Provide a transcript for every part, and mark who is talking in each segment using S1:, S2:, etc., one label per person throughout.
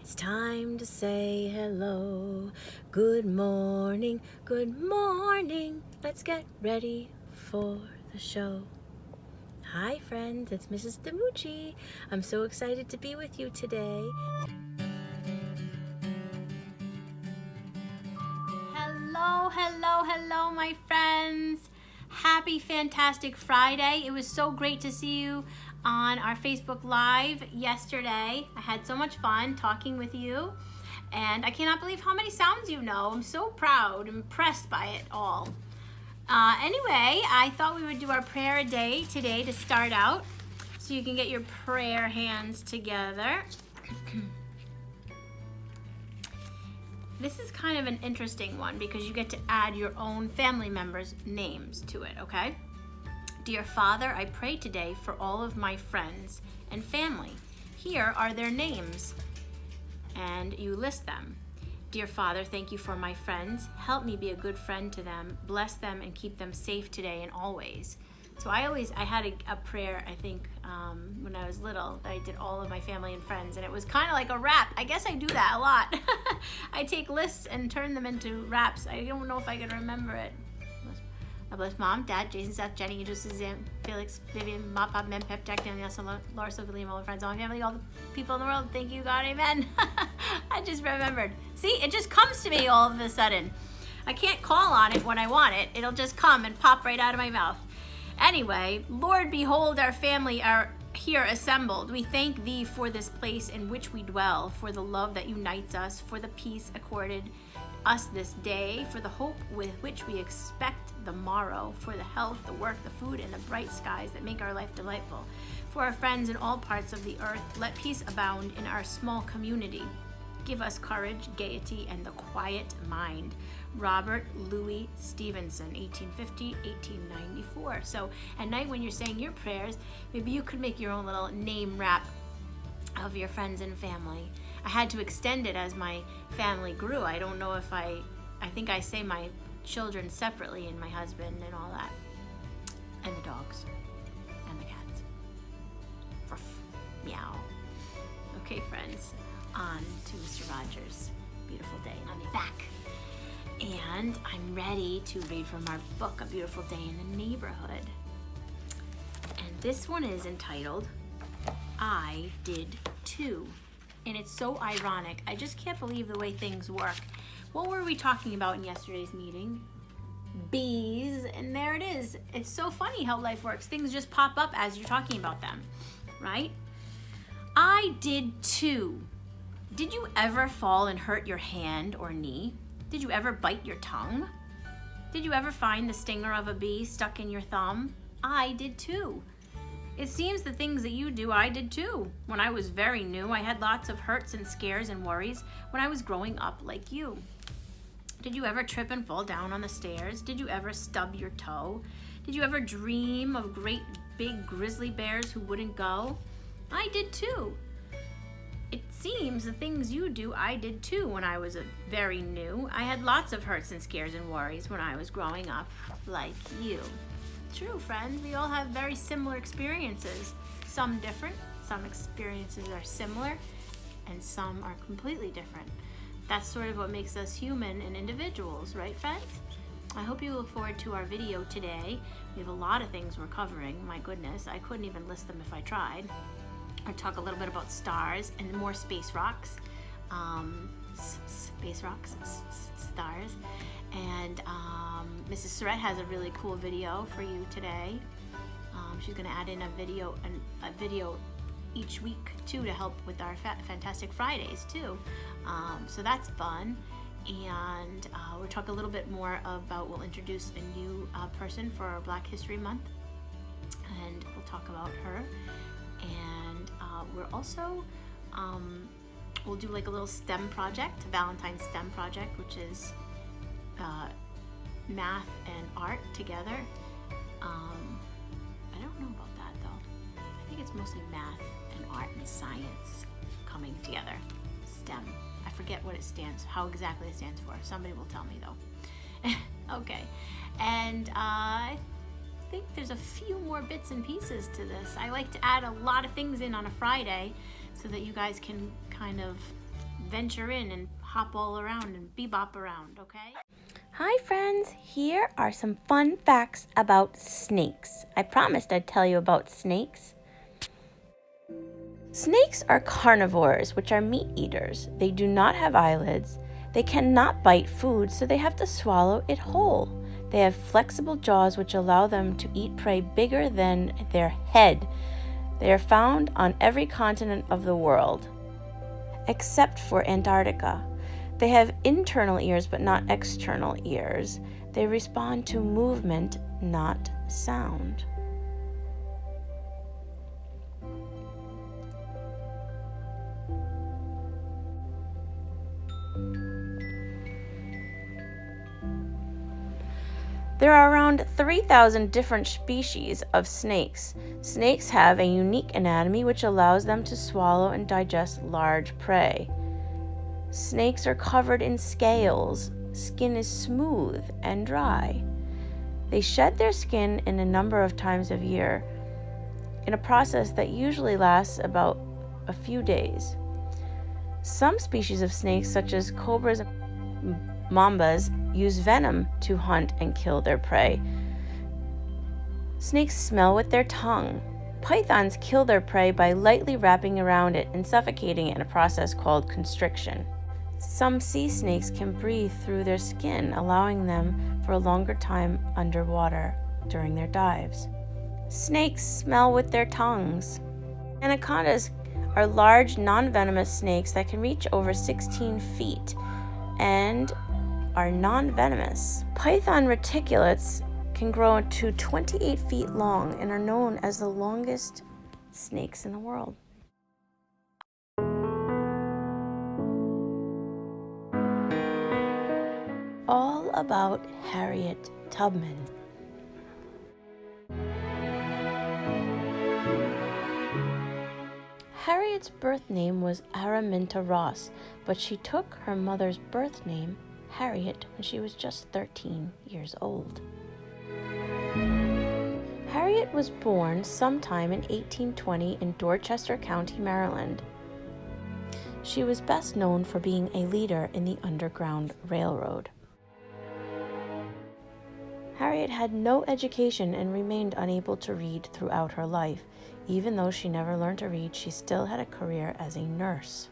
S1: It's time to say hello. Good morning, good morning. Let's get ready for the show. Hi friends, it's Mrs. Damucci. I'm so excited to be with you today. Hello, my friends. Happy Fantastic Friday. It was so great to see you on our Facebook Live yesterday. I had so much fun talking with you, and I cannot believe how many sounds you know. I'm so proud, impressed by it all. Anyway, I thought we would do our prayer a day today to start out, so you can get your prayer hands together. This is kind of an interesting one because you get to add your own family members' names to it, okay? Dear Father, I pray today for all of my friends and family. Here are their names, and you list them. Dear Father, thank you for my friends. Help me be a good friend to them. Bless them and keep them safe today and always. So I had a prayer, I think, when I was little, that I did all of my family and friends, and it was kind of like a rap. I guess I do that a lot. I take lists and turn them into raps. I don't know if I can remember it. I bless Mom, Dad, Jason, Seth, Jenny, Angel, Suzanne, Felix, Vivian, Bob, Mem, Pep, Jack, Daniel, Laura, Sophie, Liam, all my friends, all my family, all the people in the world. Thank you, God, amen. I just remembered. See, it just comes to me all of a sudden. I can't call on it when I want it. It'll just come and pop right out of my mouth. Anyway, Lord, behold, our family are here assembled. We thank thee for this place in which we dwell, for the love that unites us, for the peace accorded us this day, for the hope with which we expect the morrow, for the health, the work, the food, and the bright skies that make our life delightful. For our friends in all parts of the earth, let peace abound in our small community. Give us courage, gaiety, and the quiet mind. Robert Louis Stevenson, 1850-1894. So at night when you're saying your prayers, maybe you could make your own little name rap of your friends and family. I had to extend it as my family grew. I don't know if I think I say my children separately, and my husband and all that, and the dogs and the cats. Ruff, meow. Okay, friends, on to Mr. Rogers' beautiful day. I'm back, and I'm ready to read from our book, A Beautiful Day in the Neighborhood. And this one is entitled, I Did Too. And it's so ironic. I just can't believe the way things work. What were we talking about in yesterday's meeting? Bees, and there it is. It's so funny how life works. Things just pop up as you're talking about them, right? I did too. Did you ever fall and hurt your hand or knee? Did you ever bite your tongue? Did you ever find the stinger of a bee stuck in your thumb? I did too. It seems the things that you do, I did too. When I was very new, I had lots of hurts and scares and worries when I was growing up like you. Did you ever trip and fall down on the stairs? Did you ever stub your toe? Did you ever dream of great big grizzly bears who wouldn't go? I did too. It seems the things you do, I did too when I was very new. I had lots of hurts and scares and worries when I was growing up like you. True, friends. We all have very similar experiences. Some different, some experiences are similar, and some are completely different. That's sort of what makes us human and individuals, right, friends? I hope you look forward to our video today. We have a lot of things we're covering. My goodness, I couldn't even list them if I tried. I'll talk a little bit about stars and more space rocks. Space rocks, stars. And Mrs. Surratt has a really cool video for you today. She's going to add in a video each week too to help with our Fantastic Fridays too. So that's fun. And we'll talk a little bit more about, we'll introduce a new person for Black History Month, and we'll talk about her. And we're also we'll do like a little STEM project, Valentine's STEM project, which is math and art together. I don't know about that though. I think it's mostly math and art and science coming together. STEM. I forget what it stands, how exactly it stands for. Somebody will tell me though. Okay. And I think there's a few more bits and pieces to this. I like to add a lot of things in on a Friday so that you guys can kind of venture in and hop all around and bebop around, okay?
S2: Hi friends, here are some fun facts about snakes. I promised I'd tell you about snakes. Snakes are carnivores, which are meat eaters. They do not have eyelids. They cannot bite food, so they have to swallow it whole. They have flexible jaws which allow them to eat prey bigger than their head. They are found on every continent of the world, except for Antarctica. They have internal ears but not external ears. They respond to movement, not sound. There are around 3,000 different species of snakes. Snakes have a unique anatomy which allows them to swallow and digest large prey. Snakes are covered in scales. Skin is smooth and dry. They shed their skin in a number of times of year, in a process that usually lasts about a few days. Some species of snakes, such as cobras and mambas, use venom to hunt and kill their prey. Snakes smell with their tongue. Pythons kill their prey by lightly wrapping around it and suffocating it in a process called constriction. Some sea snakes can breathe through their skin, allowing them for a longer time underwater during their dives. Snakes smell with their tongues. Anacondas are large, non-venomous snakes that can reach over 16 feet and are non-venomous. Python reticulates can grow to 28 feet long and are known as the longest snakes in the world. All about Harriet Tubman. Harriet's birth name was Araminta Ross, but she took her mother's birth name, Harriet, when she was just 13 years old. Harriet was born sometime in 1820 in Dorchester County, Maryland. She was best known for being a leader in the Underground Railroad. Harriet had no education and remained unable to read throughout her life. Even though she never learned to read, she still had a career as a nurse.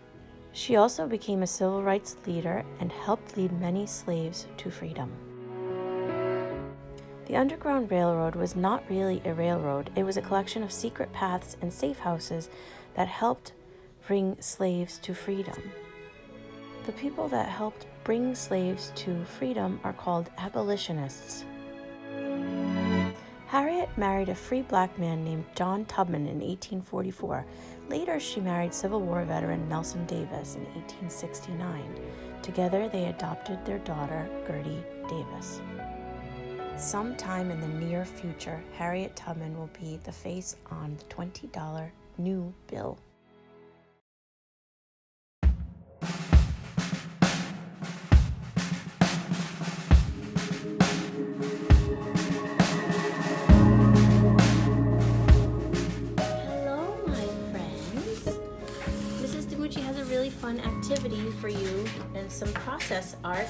S2: She also became a civil rights leader and helped lead many slaves to freedom. The Underground Railroad was not really a railroad. It was a collection of secret paths and safe houses that helped bring slaves to freedom. The people that helped bring slaves to freedom are called abolitionists. Harriet married a free black man named John Tubman in 1844. Later, she married Civil War veteran Nelson Davis in 1869. Together, they adopted their daughter, Gertie Davis. Sometime in the near future, Harriet Tubman will be the face on the $20 new bill. Fun activity for you and some process art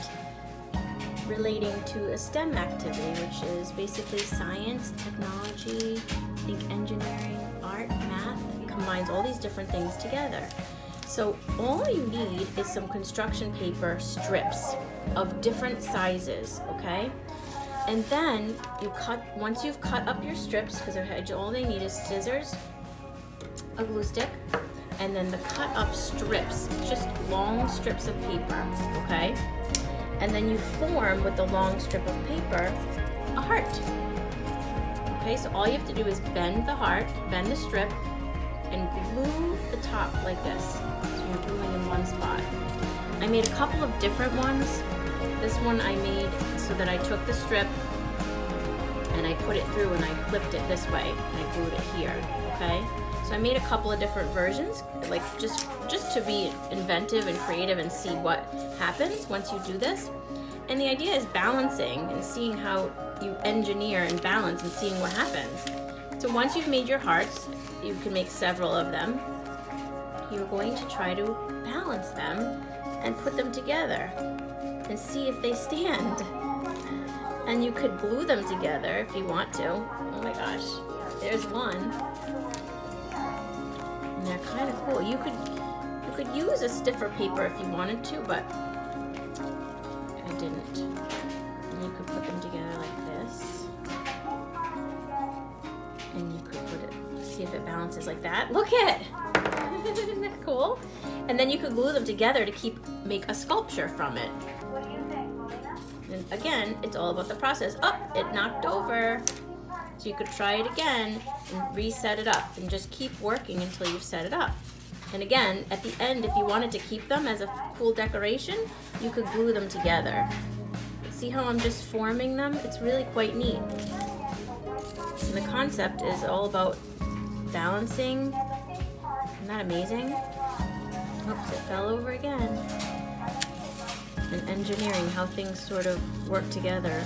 S2: relating to a STEM activity, which is basically science, technology, I think engineering, art, math. It combines all these different things together. So all you need is some construction paper strips of different sizes, okay? And then you cut, once you've cut up your strips, because all they need is scissors, a glue stick, and then the cut up strips, just long strips of paper, okay? And then you form with the long strip of paper a heart. Okay, so all you have to do is bend the heart, bend the strip, and glue the top like this. So you're gluing in one spot. I made a couple of different ones. This one I made so that I took the strip and I put it through and I flipped it this way and I glued it here, okay? So I made a couple of different versions, like just to be inventive and creative and see what happens once you do this. And the idea is balancing and seeing how you engineer and balance and seeing what happens. So once you've made your hearts, you can make several of them. You're going to try to balance them and put them together and see if they stand. And you could glue them together if you want to. Oh my gosh, there's one. And they're kind of cool. You could use a stiffer paper if you wanted to, but I didn't. And you could put them together like this. And you could put it, see if it balances like that. Look it! Isn't that cool? And then you could glue them together to make a sculpture from it.
S3: What do you think, Melina?
S2: And again, it's all about the process. Oh, it knocked over. So you could try it again and reset it up and just keep working until you've set it up. And again, at the end, if you wanted to keep them as a cool decoration, you could glue them together. See how I'm just forming them? It's really quite neat. And the concept is all about balancing. Isn't that amazing? Oops, it fell over again. And engineering how things sort of work together.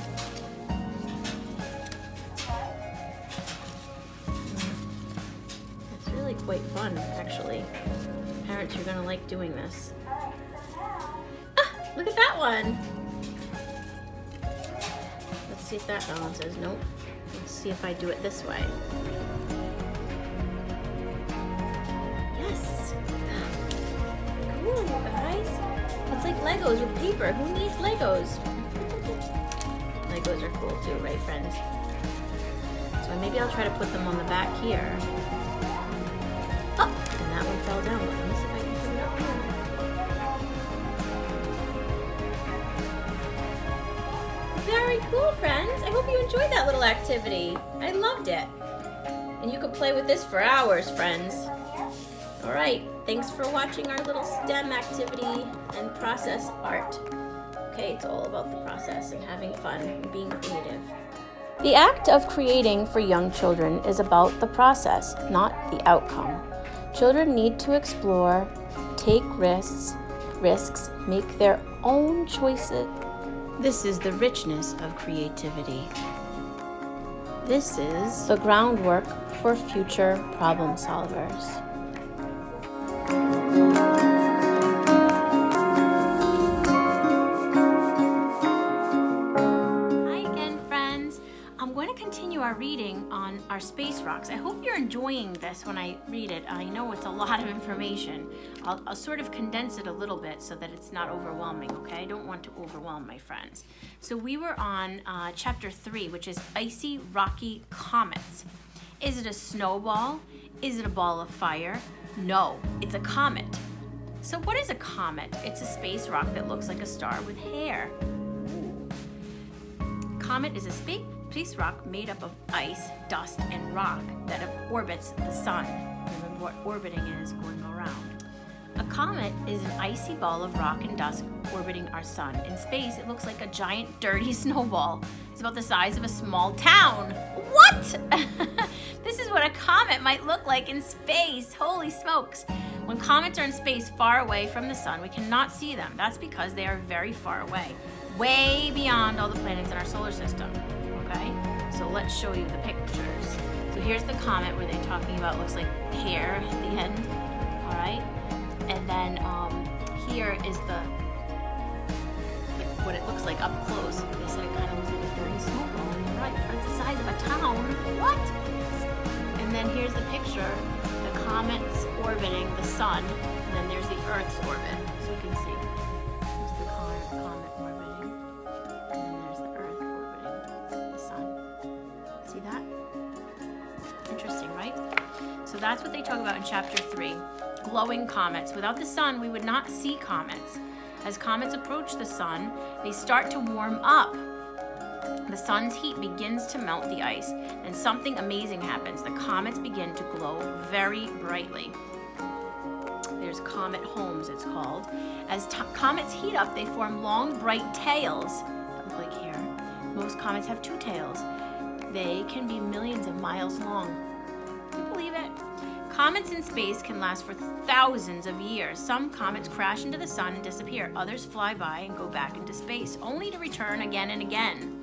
S2: It's really quite fun, actually. Parents, you're gonna like doing this. Ah, look at that one! Let's see if that balances. Nope. Let's see if I do it this way. Yes! Cool, guys. It's like Legos with paper. Who needs Legos? Legos are cool too, right, friends? So maybe I'll try to put them on the back here. Oh, and that one fell down. Let me see if I can put it up here. Very cool, friends. I hope you enjoyed that little activity. I loved it. And you could play with this for hours, friends. All right, thanks for watching our little STEM activity and process art. Okay, it's all about the process and having fun and being creative. The act of creating for young children is about the process, not the outcome. Children need to explore, take risks, make their own choices. This is the richness of creativity. This is the groundwork for future problem solvers. Our reading on our space rocks. I hope you're enjoying this when I read it. I know it's a lot of information. I'll sort of condense it a little bit so that it's not overwhelming, okay? I don't want to overwhelm my friends. So we were on chapter 3, which is icy, rocky comets. Is it a snowball? Is it a ball of fire? No, it's a comet. So what is a comet? It's a space rock that looks like a star with hair. Comet is a space rock made up of ice, dust, and rock that orbits the sun. Remember what orbiting is, going around. A comet is an icy ball of rock and dust orbiting our sun. In space, it looks like a giant, dirty snowball. It's about the size of a small town. What? This is what a comet might look like in space. Holy smokes. When comets are in space far away from the sun, we cannot see them. That's because they are very far away, way beyond all the planets in our solar system. Okay, so let's show you the pictures. So here's the comet where they're talking about looks like hair at the end. All right, and then here is what it looks like up close. They said it kind of looks like a dirty snowball. Right, it's the size of a town. What? And then here's the picture: the comet's orbiting the sun, and then there's the Earth's orbit. So you can see there's the comet orbiting, and then there's the Earth orbiting the sun. See that? Interesting, right? So that's what they talk about in chapter 3. Glowing comets. Without the sun, we would not see comets. As comets approach the sun, they start to warm up. The sun's heat begins to melt the ice, and something amazing happens. The comets begin to glow very brightly. There's Comet Holmes, it's called. As comets heat up, they form long, bright tails that look like hair. Most comets have 2 tails. They can be millions of miles long. Can you believe it? Comets in space can last for thousands of years. Some comets crash into the sun and disappear. Others fly by and go back into space, only to return again and again.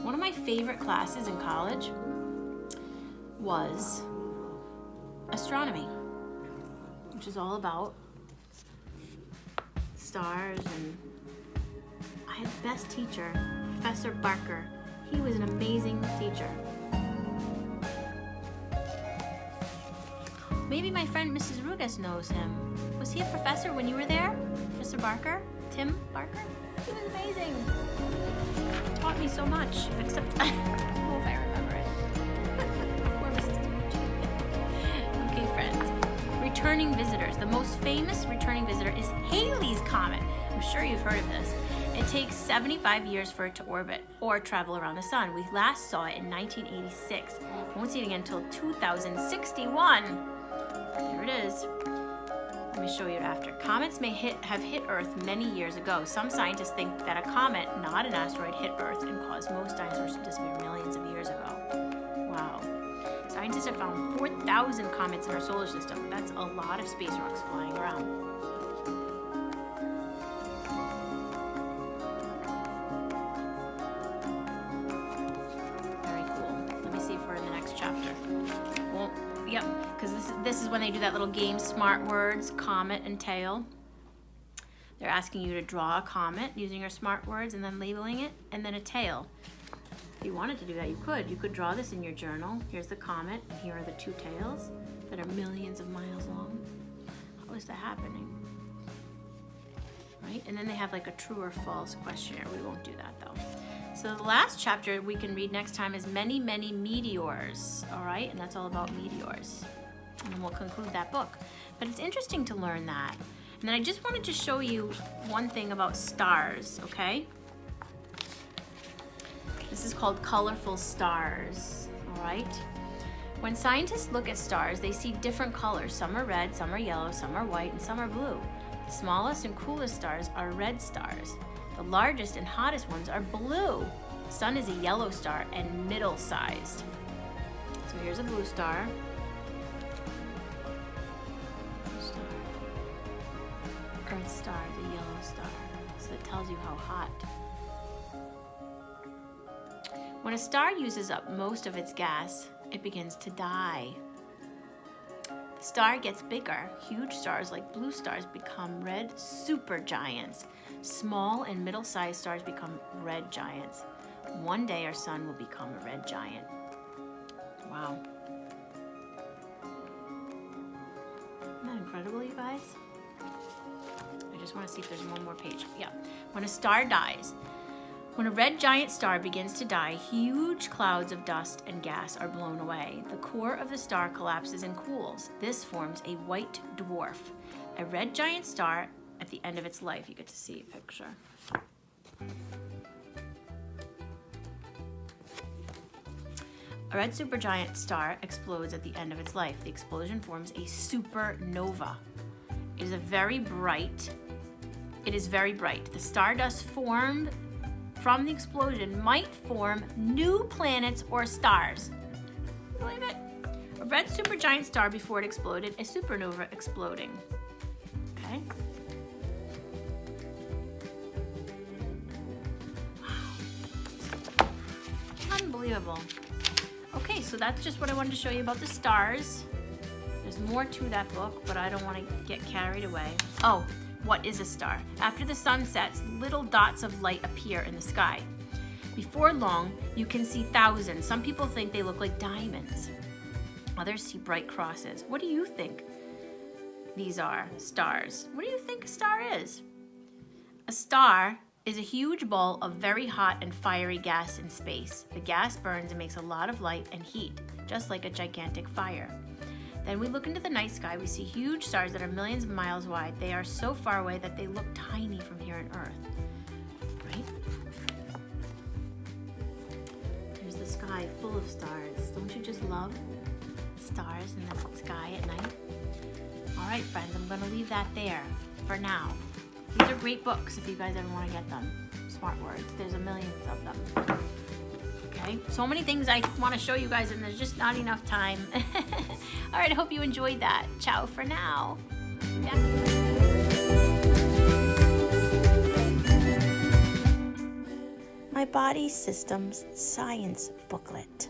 S2: One of my favorite classes in college was astronomy, which is all about
S1: stars, and I had the best teacher, Professor Barker. He was an amazing teacher. Maybe my friend Mrs. Rugas knows him. Was he a professor when you were there? Professor Barker? Tim Barker? He was amazing. He taught me so much, except I don't know if I remember it. Poor Mrs. Rugas. Okay, friends. Returning visitors. The most famous returning visitor is Halley's Comet. I'm sure you've heard of this. It takes 75 years for it to orbit or travel around the sun. We last saw it in 1986. We won't see it again until 2061. There it is. Let me show you it after. Comets may have hit Earth many years ago. Some scientists think that a comet, not an asteroid, hit Earth and caused most dinosaurs to disappear millions of years ago. Wow. Scientists have found 4,000 comets in our solar system. That's a lot of space rocks flying around. Yep, because this is when they do that little game, Smart Words, Comet and Tail. They're asking you to draw a comet using your smart words and then labeling it, and then a tail. If you wanted to do that, you could. You could draw this in your journal. Here's the comet, and here are the two tails that are millions of miles long. How is that happening? Right, and then they have like a true or false questionnaire. We won't do that though. So the last chapter we can read next time is Many, Many Meteors, all right? And that's all about meteors. And then we'll conclude that book. But it's interesting to learn that. And then I just wanted to show you one thing about stars, okay? This is called colorful stars, all right? When scientists look at stars, they see different colors. Some are red, some are yellow, some are white, and some are blue. The smallest and coolest stars are red stars. The largest and hottest ones are blue. The sun is a yellow star and middle-sized. So here's a blue star. Blue star. Earth star is a yellow star. So it tells you how hot. When a star uses up most of its gas, it begins to die. The star gets bigger. Huge stars like blue stars become red supergiants. Small and middle-sized stars become red giants. One day our sun will become a red giant. Wow. Isn't that incredible, you guys? I just want to see if there's one more page. Yeah. When a star dies, when a red giant star begins to die, huge clouds of dust and gas are blown away. The core of the star collapses and cools. This forms a white dwarf. A red giant star at the end of its life. You get to see a picture. A red supergiant star explodes at the end of its life. The explosion forms a supernova. It is very bright. The stardust formed from the explosion might form new planets or stars. Believe it? A red supergiant star before it exploded, a supernova exploding. Okay? Unbelievable. Okay, so that's just what I wanted to show you about the stars. There's more to that book, but I don't want to get carried away. Oh, what is a star? After the sun sets, little dots of light appear in the sky. Before long, you can see thousands. Some people think they look like diamonds. Others see bright crosses. What do you think these are? Stars. What do you think a star is? A star is a huge ball of very hot and fiery gas in space. The gas burns and makes a lot of light and heat, just like a gigantic fire. Then we look into the night sky. We see huge stars that are millions of miles wide. They are so far away that they look tiny from here on Earth, right? There's the sky full of stars. Don't you just love stars in the sky at night? All right, friends, I'm going to leave that there for now. These are great books if you guys ever want to get them. Smart Words. There's a million of them. Okay, so many things I want to show you guys, and there's just not enough time. All right, I hope you enjoyed that. Ciao for now. Yeah.
S2: My Body Systems Science Booklet.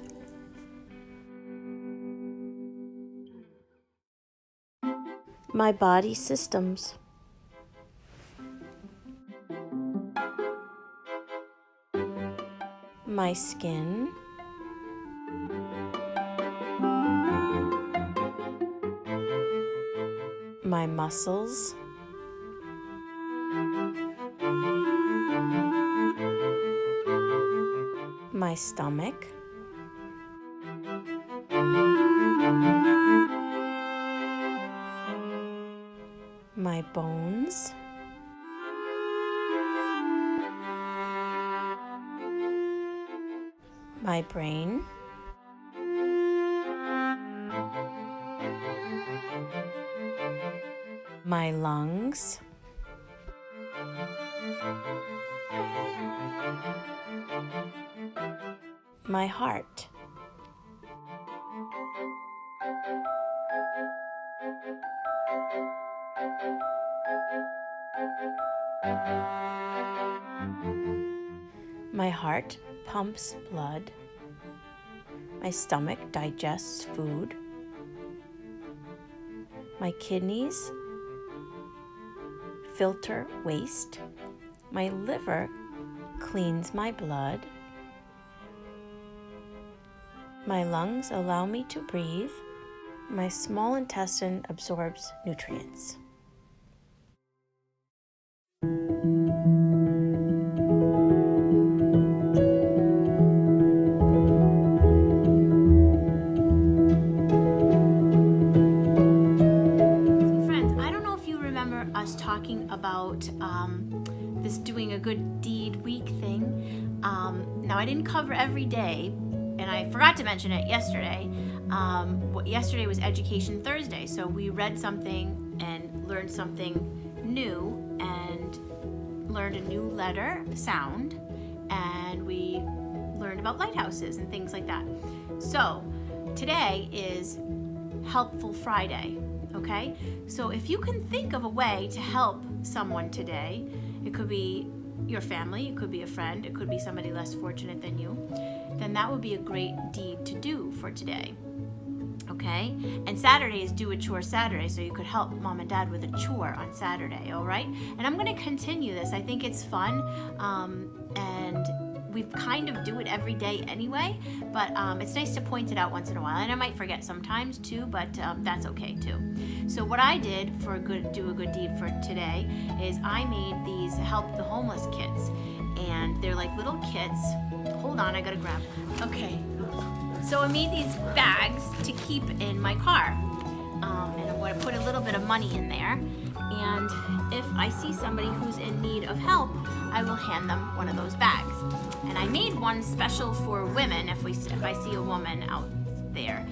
S2: My Body Systems. my skin, my muscles, my stomach, my bones, my brain, my lungs, my heart, my heart pumps blood, my stomach digests food, my kidneys filter waste, my liver cleans my blood, my lungs allow me to breathe, my small intestine absorbs nutrients.
S1: Talking about this doing a good deed week thing. Now I didn't cover every day, and I forgot to mention it yesterday. Yesterday was Education Thursday, so we read something and learned something new and learned a new letter sound, and we learned about lighthouses and things like that. So today is Helpful Friday. Okay, so if you can think of a way to help someone today, it could be your family, it could be a friend, it could be somebody less fortunate than you, then that would be a great deed to do for today. Okay, and Saturday is Do a Chore Saturday, so you could help mom and dad with a chore on Saturday, all right? And I'm going to continue this. I think it's fun, and we kind of do it every day anyway, but it's nice to point it out once in a while, and I might forget sometimes too, but that's okay too. So what I did for do a good deed for today is I made these Help the Homeless kits, and they're like little kits. Hold on, I gotta grab. Okay, so I made these bags to keep in my car, and I'm gonna put a little bit of money in there, and if I see somebody who's in need of help, I will hand them one of those bags. And I made one special for women if I see a woman out there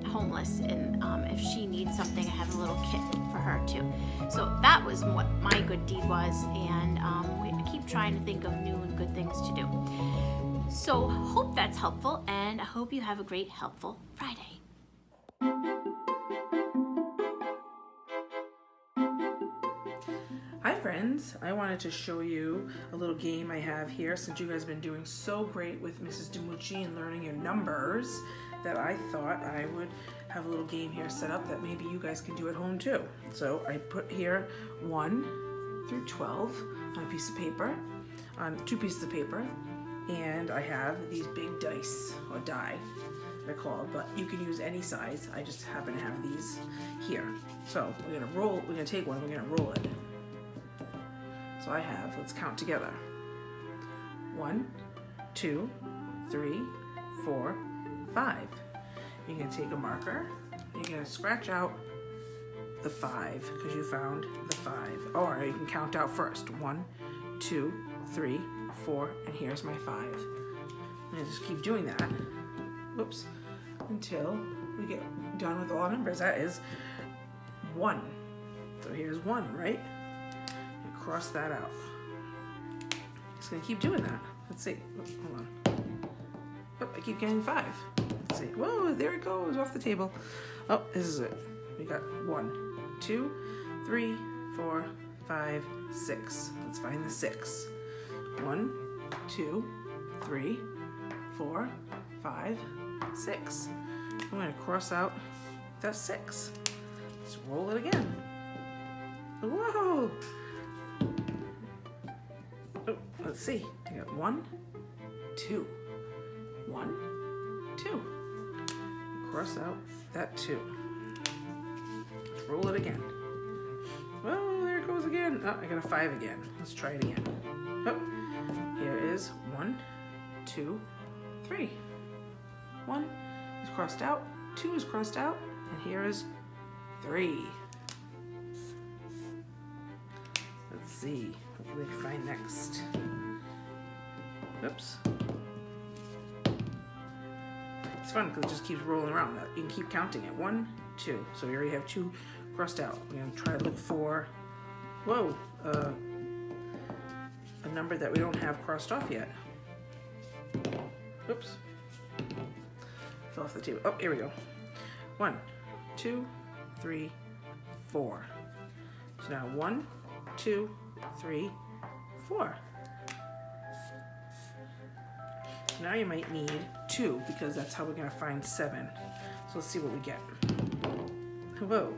S1: homeless, and if she needs something, I have a little kit for her too. So that was what my good deed was, and we keep trying to think of new and good things to do. So hope that's helpful, and I hope you have a great Helpful Friday.
S3: Hi friends, I wanted to show you a little game I have here since you guys have been doing so great with Mrs. DiMucci and learning your numbers, that I thought I would have a little game here set up that maybe you guys can do at home too. So I put here 1 through 12 on a piece of paper, on 2 pieces of paper, and I have these big dice, or die they're called, but you can use any size. I just happen to have these here. So we're gonna take one, we're gonna roll it. So I have, let's count together. 1, 2, 3, 4, 5. You're gonna take a marker, you're gonna scratch out the 5, because you found the 5. Or you can count out first. 1, 2, 3, 4, and here's my 5. I'm gonna just keep doing that, whoops, until we get done with all numbers. That is 1. So here's 1, right? Cross that out. Just gonna keep doing that. Let's see. Hold on. Oh, I keep getting 5. Let's see. Whoa, there it goes off the table. Oh, this is it. We got 1, 2, 3, 4, 5, 6. Let's find the 6. 1, 2, 3, 4, 5, 6. I'm gonna cross out that 6. Let's roll it again. Whoa! Oh, let's see. I got 1, 2. 1, 2. Cross out that 2. Let's roll it again. Oh, there it goes again. Oh, I got a 5 again. Let's try it again. Oh, here is 1, 2, 3. 1 is crossed out, 2 is crossed out, and here is 3. Let's see what we can find next. Oops. It's fun because it just keeps rolling around. You can keep counting it. 1, 2. So we already have 2 crossed out. We're going to try to look for, whoa, a number that we don't have crossed off yet. Oops. Fell off the table. Oh, here we go. 1, 2, 3, 4. So now 1, 2, 3, 4. Now you might need 2 because that's how we're going to find 7. So let's see what we get. Whoa.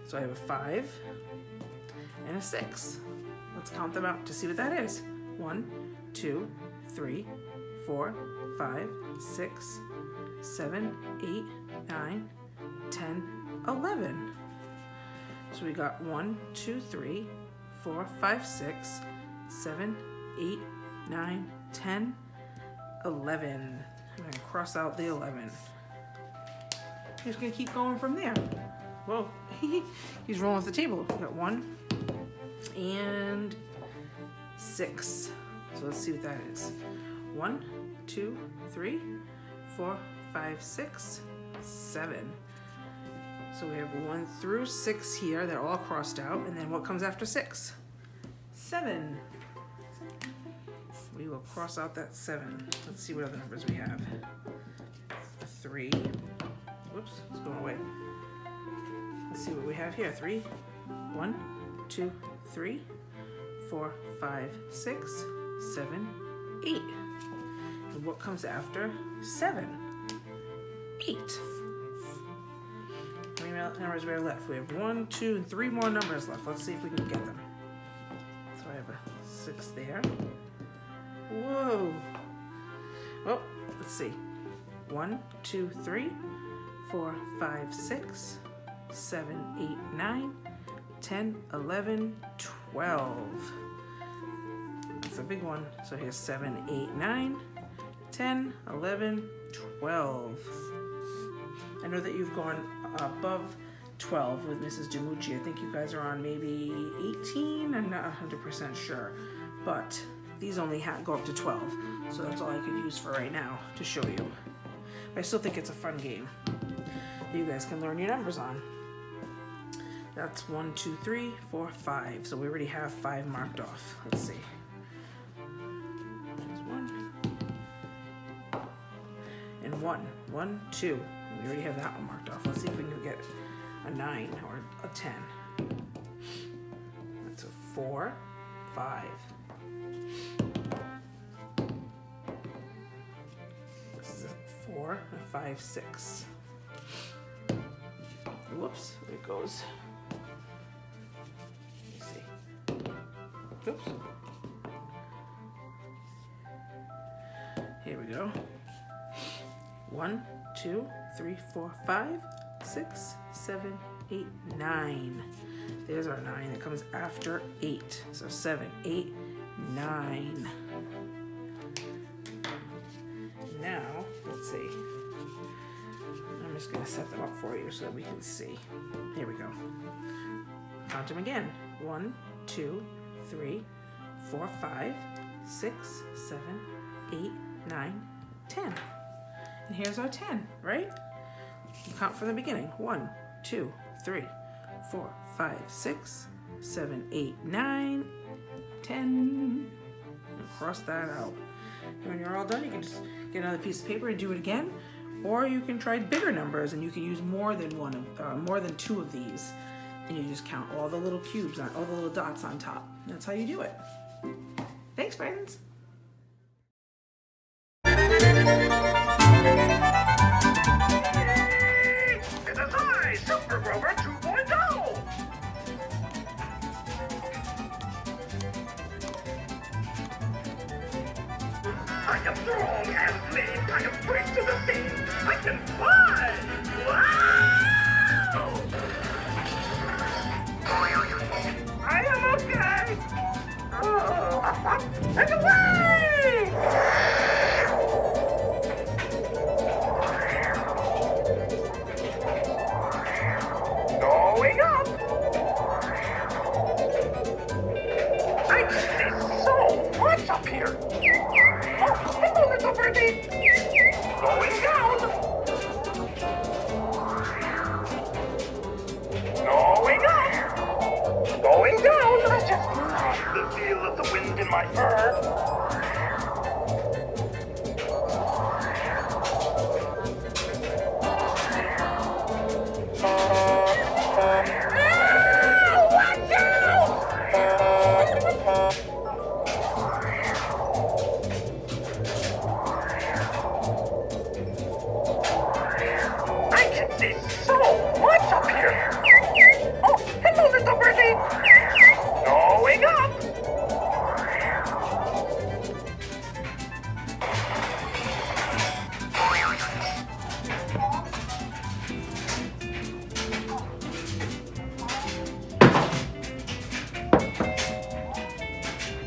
S3: So I have a 5 and a 6. Let's count them out to see what that is. 1, 2, 3, 4, 5, 6, 7, 8, 9, 10, 11. So we got 1, 2, 3, 4, 5, 6, 7, 8, 9, 10, 11. I'm going to cross out the 11. We're just going to keep going from there. Whoa, he's rolling off the table. We got 1 and 6. So let's see what that is. 1, 2, 3, 4, 5, 6, 7. So we have 1 through 6 here. They're all crossed out. And then what comes after 6? 7. We will cross out that 7. Let's see what other numbers we have. 3. Whoops, it's going away. Let's see what we have here. 3. 1, 2, 3, 4, 5, 6, 7, 8. And what comes after 7? 8. How many numbers we have left? We have 1, 2, and 3 more numbers left. Let's see if we can get them. So I have a 6 there. Whoa. Well, let's see. 1, 2, 3, 4, 5, 6, 7, 8, 9, 10, 11, 12. That's a big one. So here's 7, 8, 9, 10, 11, 12. I know that you've gone above 12 with Mrs. Jamucci. I think you guys are on maybe 18. I'm not 100% sure. But these only go up to 12. So that's all I could use for right now to show you. But I still think it's a fun game that you guys can learn your numbers on. That's 1, 2, 3, 4, 5. So we already have 5 marked off. Let's see. There's 1. And 1. 1, 2. We already have that one marked off. Let's see if we can get a 9 or a 10. That's a 4, 5. This is a 4, a 5, 6. Whoops, there it goes. Let me see. Oops. Here we go. 1, 2, 3, 4, 5, 6, 7, 8, 9. There's our 9 that comes after 8. So 7, 8, 9. Now, let's see. I'm just going to set them up for you so that we can see. Here we go. Count them again. 1, 2, 3, 4, 5, 6, 7, 8, 9, 10. And here's our 10, right? You count from the beginning. 1, 2, 3, 4, 5, 6, 7, 8, 9, 10. And cross that out. And when you're all done, you can just get another piece of paper and do it again. Or you can try bigger numbers and you can use more than 2 of these. And you just count all the little cubes, all the little dots on top. That's how you do it. Thanks, friends.
S4: It is I, Super Grover 2.0! I am strong and clean. I am quick my fur. I can see so much up here. Oh, hello, little birdie. Going up.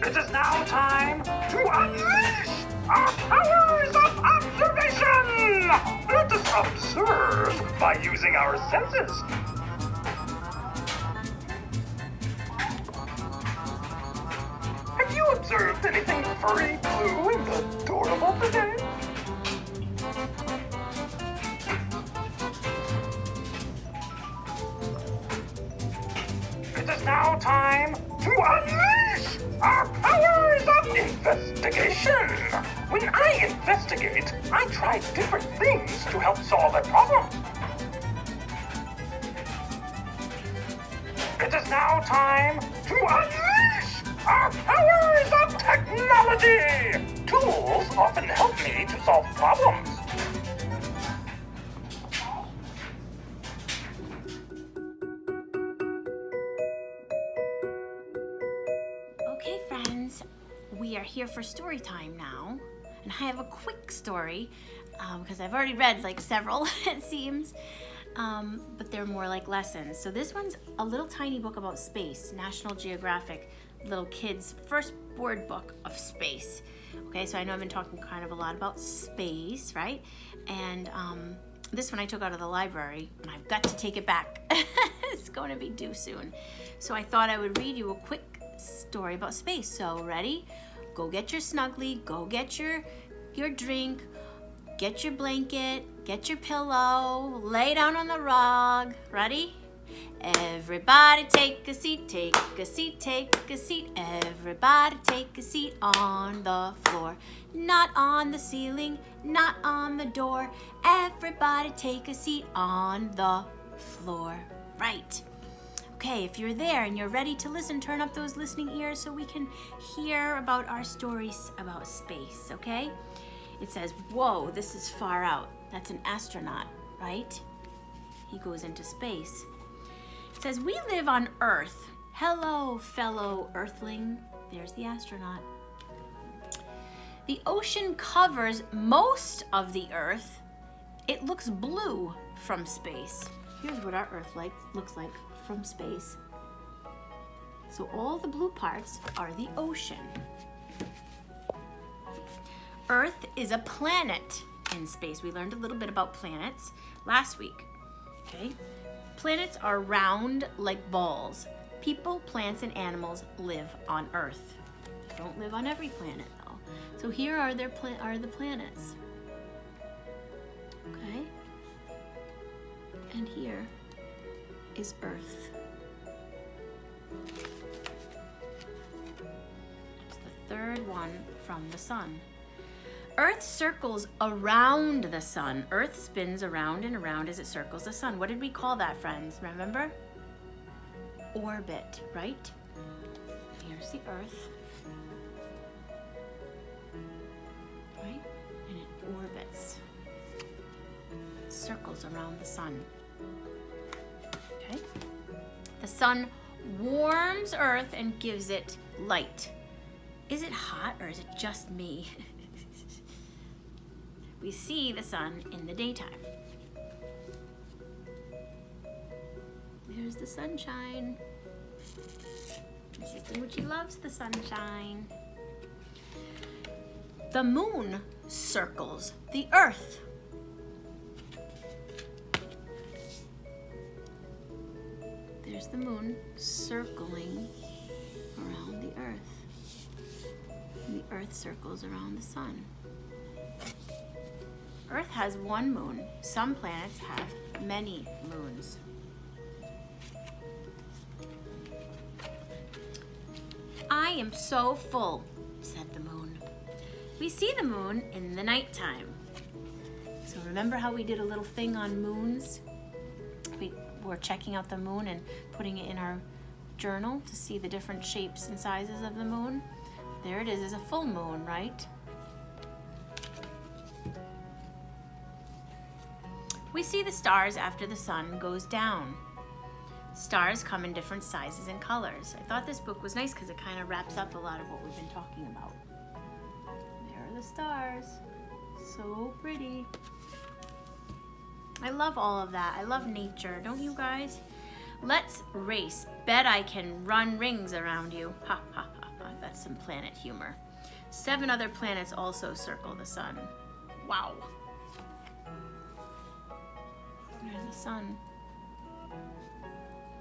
S4: It is now time to unleash our powers of observation! Let us observe by using our senses. Have you observed anything furry, blue, and adorable today? It is now time to unleash our powers of investigation. When I investigate, I try different things to help solve a problem. It is now time to unleash our powers of technology. Tools often help me to solve problems.
S1: Okay, friends, we are here for story time now. And I have a quick story because I've already read like several, it seems. But they're more like lessons. So this one's a little tiny book about space, National Geographic, little kids' first board book of space. Okay, so I know I've been talking kind of a lot about space, right? And this one I took out of the library, and I've got to take it back. It's going to be due soon. So I thought I would read you a quick story about space. So ready? Go get your Snuggly, go get your drink, get your blanket, get your pillow, lay down on the rug. Ready? Everybody take a seat, take a seat, take a seat. Everybody take a seat on the floor. Not on the ceiling, not on the door. Everybody take a seat on the floor. Right. Okay, if you're there and you're ready to listen, turn up those listening ears so we can hear about our stories about space, okay? It says, whoa, this is far out. That's an astronaut, right? He goes into space. It says, we live on Earth. Hello, fellow Earthling. There's the astronaut. The ocean covers most of the Earth. It looks blue from space. Here's what our Earth looks like from space. So all the blue parts are the ocean. Earth is a planet in space. We learned a little bit about planets last week. Okay? Planets are round like balls. People, plants, and animals live on Earth. They don't live on every planet though. So here are the planets. Okay? And here is Earth. It's the third one from the sun. Earth circles around the sun. Earth spins around and around as it circles the sun. What did we call that, friends? Remember? Orbit, right? Here's the Earth. Right? And it orbits. Circles around the sun. Okay? The sun warms Earth and gives it light. Is it hot or is it just me? We see the sun in the daytime. There's the sunshine. Mrs. Dimucci loves the sunshine. The moon circles the Earth. There's the moon circling around the Earth. And the Earth circles around the sun. Earth has one moon. Some planets have many moons. I am so full. said the moon. We see the moon in the nighttime. So remember how we did a little thing on moons? We were checking out the moon and putting it in our journal to see the different shapes and sizes of the moon. There it is a full moon, right? We see the stars after the sun goes down. Stars come in different sizes and colors. I thought this book was nice because it kind of wraps up a lot of what we've been talking about. There are the stars. So pretty. I love all of that. I love nature. Don't you guys? Let's race. Bet I can run rings around you. Ha ha ha ha. That's some planet humor. 7 other planets also circle the sun. Wow. There's the sun.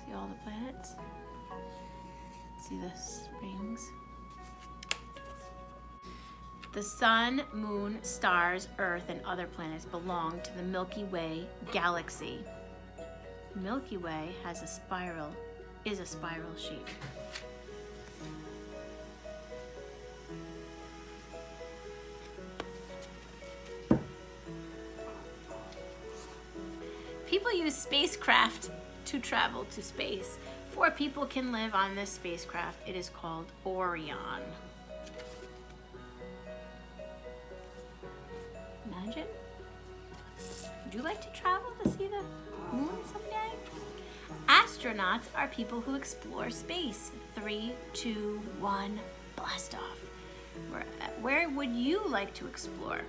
S1: See all the planets? See the rings? The sun, moon, stars, earth, and other planets belong to the Milky Way galaxy. The Milky Way is a spiral shape. People use spacecraft to travel to space. 4 people can live on this spacecraft. It is called Orion. Imagine. Would you like to travel to see the moon someday? Astronauts are people who explore space. 3, 2, 1, blast off. Where would you like to explore?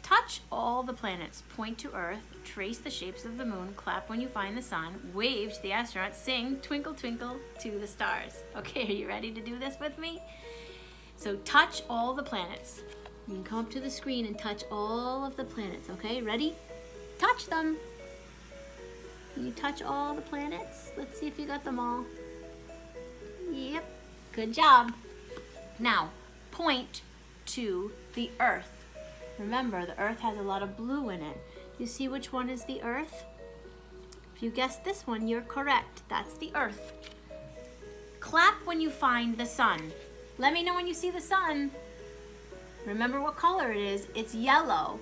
S1: Touch all the planets, point to Earth, trace the shapes of the moon, clap when you find the sun, wave to the astronauts, sing Twinkle Twinkle to the stars. Okay, are you ready to do this with me? So touch all the planets. You can come up to the screen and touch all of the planets, okay? Ready? Touch them. Can you touch all the planets? Let's see if you got them all. Yep, good job. Now, point to the Earth. Remember, the Earth has a lot of blue in it. You see which one is the Earth? If you guessed this one, you're correct. That's the Earth. Clap when you find the sun. Let me know when you see the sun. Remember what color it is. It's yellow.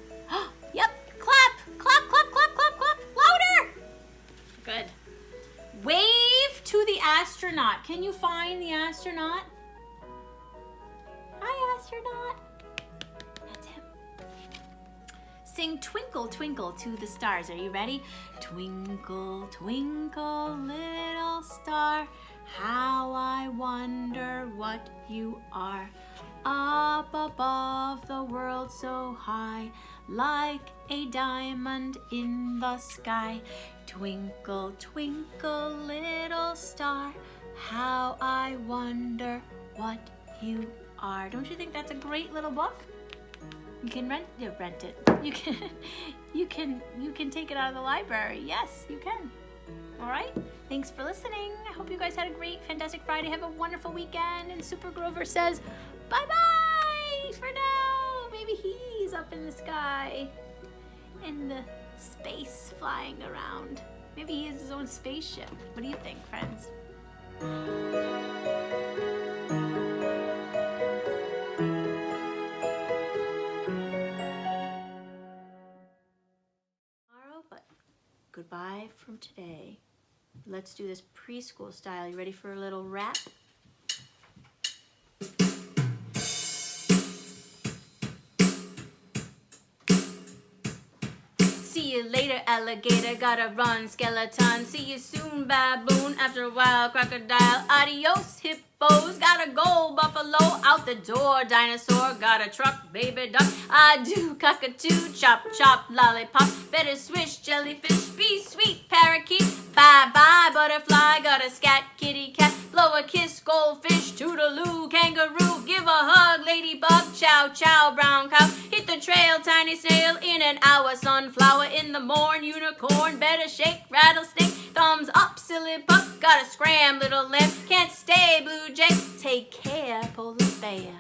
S1: Yep, clap, clap, clap, clap, clap, clap. Louder. Good. Wave to the astronaut. Can you find the astronaut? Hi, astronaut. Sing Twinkle Twinkle to the stars. Are you ready? Twinkle, twinkle, little star, how I wonder what you are. Up above the world so high, like a diamond in the sky. Twinkle, twinkle, little star, how I wonder what you are. Don't you think that's a great little book? You can rent it. You can take it out of the library. Yes, you can. All right. Thanks for listening. I hope you guys had a great, fantastic Friday. Have a wonderful weekend. And Super Grover says, bye-bye for now. Maybe he's up in the sky in the space flying around. Maybe he has his own spaceship. What do you think, friends? Goodbye from today. Let's do this preschool style. You ready for a little rap? See you later, alligator. Gotta run, skeleton. See you soon, baboon. After a while, crocodile. Adios, hippos. Gotta go, buffalo. Out the door, dinosaur. Got a truck, baby duck. I do cockatoo. Chop, chop, lollipop. Better swish, jellyfish. Be sweet, parakeet. Bye, bye, butterfly. Got a scat, kitty cat. Blow a kiss, goldfish. Toodaloo, kangaroo. Give a hug, ladybug. Chow, chow, brown cow. Hit the trail, tiny snail. In an hour, sunflower. In the morn, unicorn. Better shake, rattlesnake. Thumbs up, silly buck. Gotta scram, little lamb. Can't stay, blue jay. Take care, polar bear.